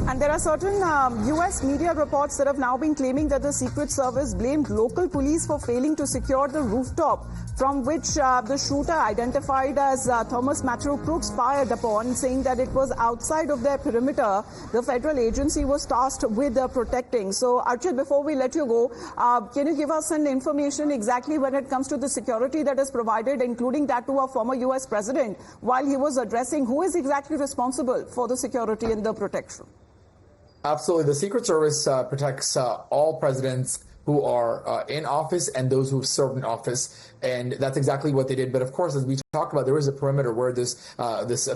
And there are certain U.S. media reports that have now been claiming that the Secret Service blamed local police for failing to secure the rooftop from which the shooter, identified as Thomas Matthew Crooks, fired upon, saying that it was outside of their perimeter. The federal agency was tasked with protecting. So, Archit, before we let you go, can you give us some information exactly when it comes to the security that is provided, including that to our former U.S. president, while he was addressing who is exactly responsible for the security and the protection? Absolutely. The Secret Service protects all presidents who are in office and those who've served in office. And that's exactly what they did. But of course, as we talked about, there was a perimeter where this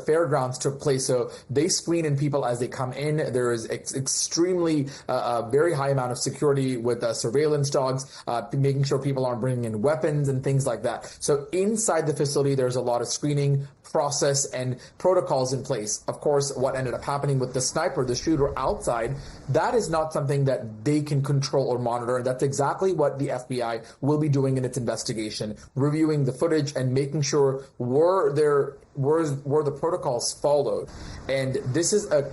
fairgrounds took place. So they screen in people as they come in. There is extremely very high amount of security with surveillance dogs, making sure people aren't bringing in weapons and things like that. So inside the facility, there's a lot of screening process and protocols in place. Of course, what ended up happening with the sniper, the shooter outside, that is not something that they can control or monitor. And that's exactly what the FBI will be doing in its investigation, reviewing the footage and making sure were the protocols followed. And this is a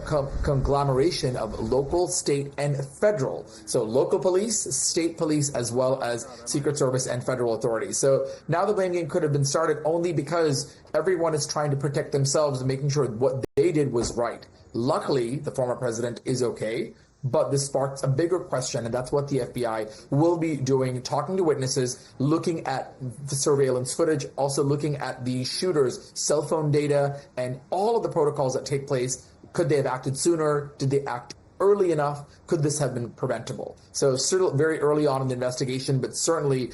conglomeration of local, state, and federal. So local police, state police, as well as Secret Service and federal authorities. So now the blame game could have been started only because everyone is trying to protect themselves and making sure what they did was right. Luckily, the former president is okay. But this sparks a bigger question, and that's what the FBI will be doing, talking to witnesses, looking at the surveillance footage, also looking at the shooter's cell phone data and all of the protocols that take place. Could they have acted sooner? Did they act early enough? Could this have been preventable? So still very early on in the investigation, but certainly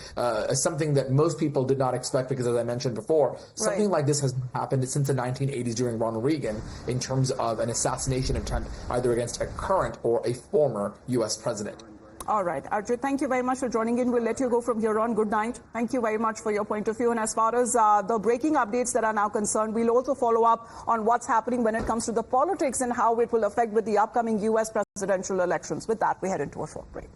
something that most people did not expect because, as I mentioned before, something like this has happened since the 1980s during Ronald Reagan in terms of an assassination attempt either against a current or a former U.S. president. All right, Archit, thank you very much for joining in. We'll let you go from here on. Good night. Thank you very much for your point of view. And as far as the breaking updates that are now concerned, we'll also follow up on what's happening when it comes to the politics and how it will affect with the upcoming U.S. presidential elections. With that, we head into a short break.